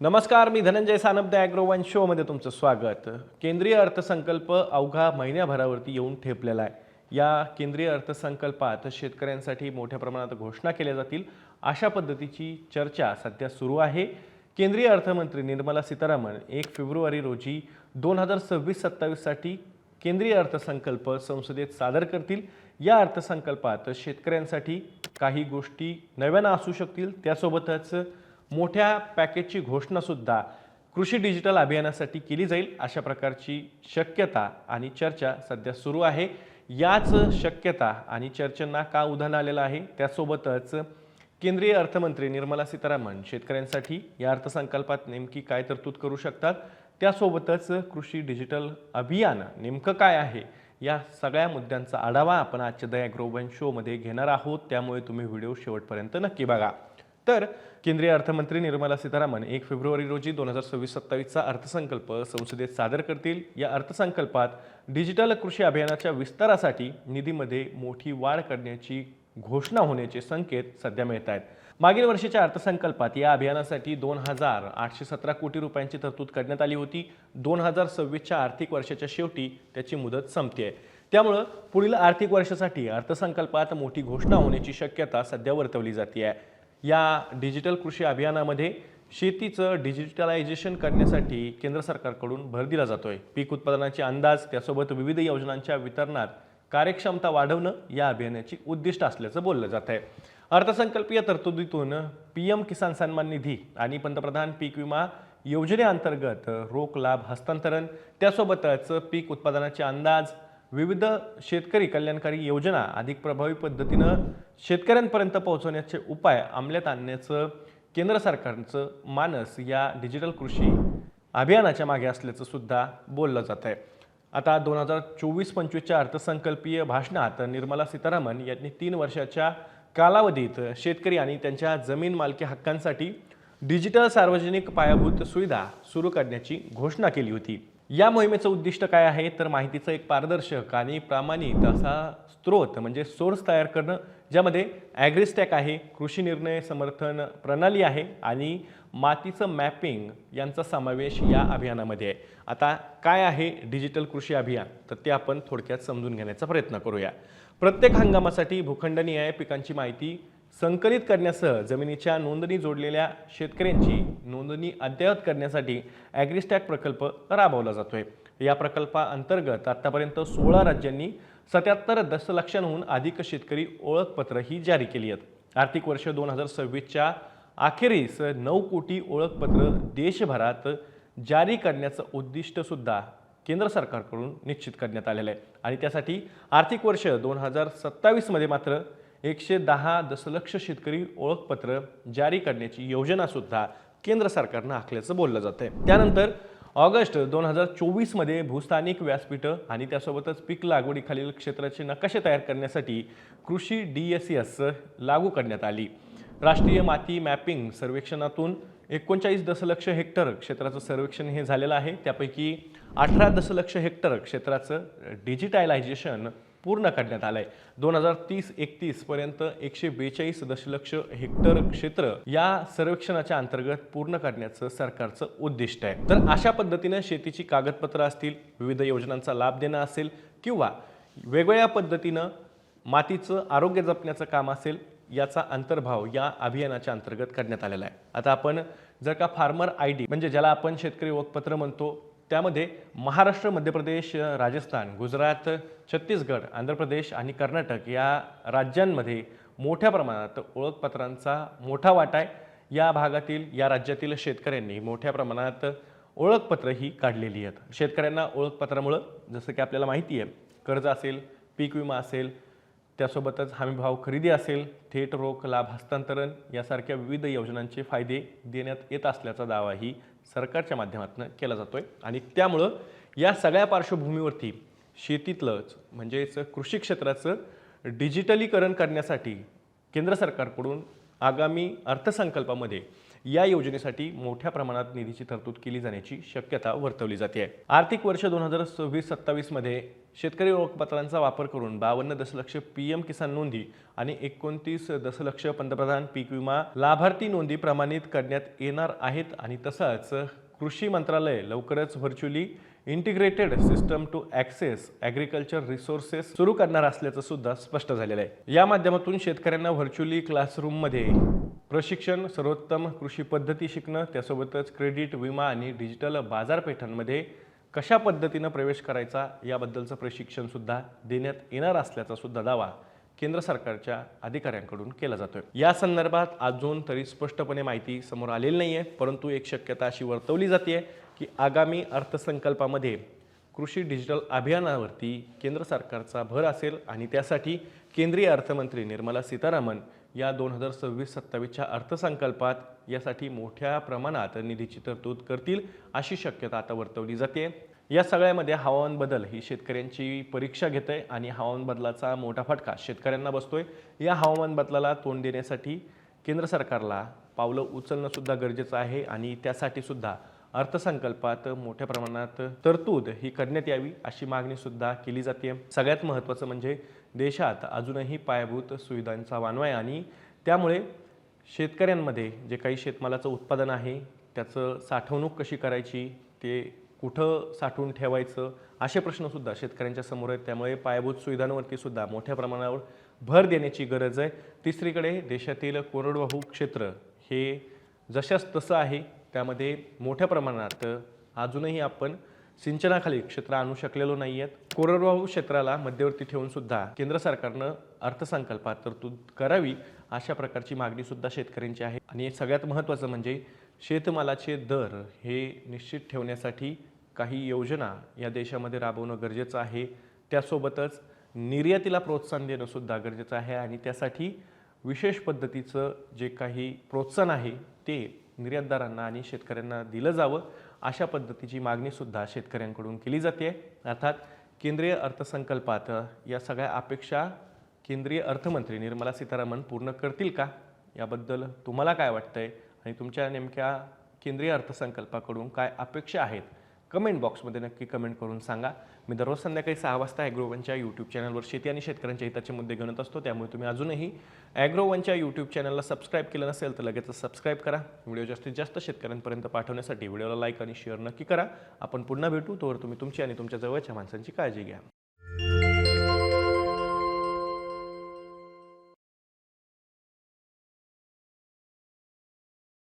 नमस्कार, मी धनंजय सानप ॲग्रोवन शोमध्ये तुमचं स्वागत. केंद्रीय अर्थसंकल्प अवघा महिन्याभरावरती येऊन ठेपलेला आहे. या केंद्रीय अर्थसंकल्पात शेतकऱ्यांसाठी मोठ्या प्रमाणात घोषणा केल्या जातील अशा पद्धतीची चर्चा सध्या सुरू आहे. केंद्रीय अर्थमंत्री निर्मला सीतारामन 1 फेब्रुवारी रोजी 2026-27 साठी केंद्रीय अर्थसंकल्प संसदेत सादर करतील. या अर्थसंकल्पात शेतकऱ्यांसाठी काही गोष्टी नव्यानं असू शकतील. त्यासोबतच मोठ्या पॅकेजची घोषणा सुद्धा कृषी डिजिटल अभियानासाठी केली जाईल अशा प्रकारची शक्यता आणि चर्चा सध्या सुरू आहे. याच शक्यता आणि चर्चांना का उधाण आलेलं आहे, त्यासोबतच केंद्रीय अर्थमंत्री निर्मला सीतारामन शेतकऱ्यांसाठी या अर्थसंकल्पात नेमकी काय तरतूद करू शकतात, त्यासोबतच कृषी डिजिटल अभियान नेमकं काय आहे, या सगळ्या मुद्द्यांचा आढावा आपण आजच्या द ॲग्रोवन शोमध्ये घेणार आहोत. त्यामुळे तुम्ही व्हिडिओ शेवटपर्यंत नक्की बघा. तर केंद्रीय अर्थमंत्री निर्मला सीतारामन 1 फेब्रुवारी रोजी 2026-27चा अर्थसंकल्प संसदेत सादर करतील. या अर्थसंकल्पात डिजिटल कृषी अभियानाच्या विस्तारासाठी निधीमध्ये मोठी वाढ करण्याची घोषणा होण्याचे संकेत सध्या मिळत आहेत. मागील वर्षीच्या अर्थसंकल्पात या अभियानासाठी 2,817 कोटी रुपयांची तरतूद करण्यात आली होती. 2026च्या आर्थिक वर्षाच्या शेवटी त्याची मुदत संपते. त्यामुळे पुढील आर्थिक वर्षासाठी अर्थसंकल्पात मोठी घोषणा होण्याची शक्यता सध्या वर्तवली जाते आहे. या डिजिटल कृषी अभियानामध्ये शेतीचं डिजिटलायझेशन करण्यासाठी केंद्र सरकारकडून भर दिला जातोय. पीक उत्पादनाचे अंदाज, त्यासोबत विविध योजनांच्या वितरणात कार्यक्षमता वाढवणं या अभियानाची उद्दिष्ट असल्याचं बोललं जात आहे. अर्थसंकल्पीय तरतुदीतून पीएम किसान सन्मान निधी आणि पंतप्रधान पीक विमा योजनेअंतर्गत रोख लाभ हस्तांतरण, त्यासोबतच पीक उत्पादनाचे अंदाज, विविध शेतकरी कल्याणकारी योजना अधिक प्रभावी पद्धतीनं शेतकऱ्यांपर्यंत पोहोचवण्याचे उपाय अंमलात आणण्याचं केंद्र सरकारचं मानस या डिजिटल कृषी अभियानाच्या मागे असल्याचं सुद्धा बोललं जात आहे. आता 2024-25च्या अर्थसंकल्पीय भाषणात निर्मला सीतारामन यांनी 3 वर्षाच्या कालावधीत शेतकरी आणि त्यांच्या जमीन मालकी हक्कांसाठी डिजिटल सार्वजनिक पायाभूत सुविधा सुरू करण्याची घोषणा केली होती. या मोहिमेचं उद्दिष्ट काय आहे, तर माहितीचा एक पारदर्शक आणि प्रामाणिक असा स्रोत म्हणजे सोर्स तयार करणं, ज्यामध्ये ॲग्रीस्टॅक आहे, कृषी निर्णय समर्थन प्रणाली आहे आणि मातीचं मॅपिंग यांचा समावेश या अभियानामध्ये आहे. आता काय आहे डिजिटल कृषी अभियान, तर ते आपण थोडक्यात समजून घेण्याचा प्रयत्न करूया. प्रत्येक हंगामासाठी भूखंडनिहाय पिकांची माहिती संकलित करण्यासह जमिनीच्या नोंदणी जोडलेल्या शेतकऱ्यांची नोंदणी अद्ययावत करण्यासाठी ॲग्रीस्टॅक प्रकल्प राबवला जातोय. या प्रकल्पाअंतर्गत आतापर्यंत 16 राज्यांनी 77 दशलक्षांहून अधिक शेतकरी ओळखपत्र ही जारी केली आहेत. आर्थिक वर्ष 2026च्या अखेरीस 9 कोटी ओळखपत्र देशभरात जारी करण्याचं उद्दिष्ट सुद्धा केंद्र सरकारकडून निश्चित करण्यात आलेलं आहे आणि त्यासाठी आर्थिक वर्ष 2027 मध्ये मात्र 110 दशलक्ष शेतकरी ओळखपत्र जारी करण्याची योजना सुद्धा केंद्र सरकारनं आखल्याचं बोललं जातंय. त्यानंतर ऑगस्ट 2024 मध्ये भूस्थानिक व्यासपीठं आणि त्यासोबतच पीक लागवडीखालील क्षेत्राचे नकाशे तयार करण्यासाठी कृषी DSS लागू करण्यात आली. राष्ट्रीय माती मॅपिंग सर्वेक्षणातून 39 दशलक्ष हेक्टर क्षेत्राचं सर्वेक्षण हे झालेलं आहे. त्यापैकी 18 दशलक्ष हेक्टर क्षेत्राचं डिजिटलायझेशन पूर्ण करण्यात आलंय. 2030-31 पर्यंत 142 दशलक्ष हेक्टर क्षेत्र या सर्वेक्षणाच्या अंतर्गत पूर्ण करण्याचं सरकारचं उद्दिष्ट आहे. तर अशा पद्धतीने शेतीची कागदपत्र असतील, विविध योजनांचा लाभ देणं असेल किंवा वेगवेगळ्या पद्धतीनं मातीचं आरोग्य जपण्याचं काम असेल, याचा अंतर्भाव या अभियानाच्या अंतर्गत करण्यात आलेला आहे. आता आपण जर का फार्मर ID म्हणजे ज्याला आपण शेतकरी ओळखपत्र म्हणतो, त्यामध्ये महाराष्ट्र, मध्य प्रदेश, राजस्थान, गुजरात, छत्तीसगड, आंध्र प्रदेश आणि कर्नाटक या राज्यांमध्ये मोठ्या प्रमाणात ओळखपत्रांचा मोठा वाटा आहे. या भागातील या राज्यातील शेतकऱ्यांनी मोठ्या प्रमाणात ओळखपत्र ही काढलेली आहेत. शेतकऱ्यांना ओळखपत्रामुळं जसं की आपल्याला माहिती आहे, कर्ज असेल, पीक विमा असेल, त्यासोबतच हमीभाव खरेदी असेल, थेट रोख लाभ हस्तांतरण यासारख्या विविध योजनांचे फायदे देण्यात येत असल्याचा दावाही सरकारच्या माध्यमातून केला जातोय आणि त्यामुळं या सगळ्या पार्श्वभूमीवरती शेतीतलंच म्हणजेच कृषी क्षेत्राचं डिजिटलीकरण करण्यासाठी केंद्र सरकारकडून आगामी अर्थसंकल्पामध्ये या योजनेसाठी मोठ्या प्रमाणात निधीची तरतूद केली जाण्याची शक्यता वर्तवली जाते. आर्थिक वर्ष 2026-27 मध्ये शेतकरी ओळखपत्रांचा वापर करून 52 दशलक्ष पीएम किसान नोंदी आणि 29 दशलक्ष पंतप्रधान पीक विमा लाभार्थी नोंदी प्रमाणित करण्यात येणार आहेत आणि तसंच कृषी मंत्रालय लवकरच virtually integrated system to access agriculture resources सुरू करणार असल्याचं सुद्धा स्पष्ट झालेलं आहे. या माध्यमातून शेतकऱ्यांना व्हर्च्युअली क्लासरूममध्ये प्रशिक्षण, सर्वोत्तम कृषी पद्धती शिकणं, त्यासोबतच क्रेडिट, विमा आणि डिजिटल बाजारपेठांमध्ये कशा पद्धतीनं प्रवेश करायचा याबद्दलचं प्रशिक्षण सुद्धा देण्यात येणार असल्याचा सुद्धा दावा केंद्र सरकारच्या अधिकाऱ्यांकडून केला जातोय. या संदर्भात अजून तरी स्पष्टपणे माहिती समोर आलेली नाहीये, परंतु एक शक्यता अशी वर्तवली जाते की आगामी अर्थसंकल्पामध्ये कृषी डिजिटल अभियानावरती केंद्र सरकारचा भर असेल आणि त्यासाठी केंद्रीय अर्थमंत्री निर्मला सीतारामन या 2026-27च्या अर्थसंकल्पात यासाठी मोठ्या प्रमाणात निधीची तरतूद करतील अशी शक्यता आता वर्तवली जाते. या सगळ्यामध्ये हवामान बदल ही शेतकऱ्यांची परीक्षा घेत आहे आणि हवामान बदलाचा मोठा फटका शेतकऱ्यांना बसतोय. या हवामान बदलाला तोंड देण्यासाठी केंद्र सरकारला पावलं उचलणं सुद्धा गरजेचं आहे आणि त्यासाठी सुद्धा अर्थसंकल्पात मोठ्या प्रमाणात तरतूद ही करण्यात यावी अशी मागणी सुद्धा केली जाते. सगळ्यात महत्त्वाचं म्हणजे देशात अजूनही पायाभूत सुविधांचा वानवा आहे आणि त्यामुळे शेतकऱ्यांमध्ये जे काही शेतमालाचं उत्पादन आहे त्याचं साठवणूक कशी करायची, ते कुठं साठवून ठेवायचं असे प्रश्नसुद्धा शेतकऱ्यांच्या समोर आहेत. त्यामुळे पायाभूत सुविधांवरती सुद्धा मोठ्या प्रमाणावर भर देण्याची गरज आहे. तिसरीकडे देशातील कोरडवाहू क्षेत्र हे जशास तसं आहे, त्यामध्ये मोठ्या प्रमाणात अजूनही आपण सिंचनाखाली क्षेत्र आणू शकलेलो नाही आहेत. कोरडवाहू क्षेत्राला मध्यवर्ती ठेवून सुद्धा केंद्र सरकारनं अर्थसंकल्पात तरतूद करावी अशा प्रकारची मागणी सुद्धा शेतकऱ्यांची आहे. आणि सगळ्यात महत्त्वाचं म्हणजे शेतमालाचे दर हे निश्चित ठेवण्यासाठी काही योजना या देशामध्ये राबवणं गरजेचं आहे. त्यासोबतच निर्यातीला प्रोत्साहन देणं सुद्धा गरजेचं आहे आणि त्यासाठी विशेष पद्धतीचं जे काही प्रोत्साहन आहे ते निर्यातदारांना आणि शेतकऱ्यांना दिलं जावं अशा पद्धतीची मागणी सुद्धा शेतकऱ्यांकडून केली जाते. अर्थात केंद्रीय अर्थसंकल्पात या सगळ्या अपेक्षा केंद्रीय अर्थमंत्री निर्मला सीतारामन पूर्ण करतील का, याबद्दल तुम्हाला काय वाटतंय आणि तुमच्या नेमक्या केंद्रीय अर्थसंकल्पाकडून काय अपेक्षा आहेत कमेंट बॉक्समध्ये नक्की कमेंट करून सांगा. मी दररोज संध्याकाळी 6 वाजता ॲग्रोवनच्या यूट्यूब चॅनलवर शेती आणि शेतकऱ्यांच्या हिताचे मुद्दे घेऊन असतो. त्यामुळे तुम्ही अजूनही ॲग्रोवनच्या यूट्यूब चॅनलला सबस्क्राईब केलं नसेल तर लगेच सबस्क्राईब करा. व्हिडिओ जास्तीत जास्त शेतकऱ्यांपर्यंत पाठवण्यासाठी व्हिडिओला लाईक आणि शेअर नक्की करा. आपण पुन्हा भेटू. तोवर तुम्ही तुमची आणि तुमच्या जवळच्या माणसांची काळजी घ्या.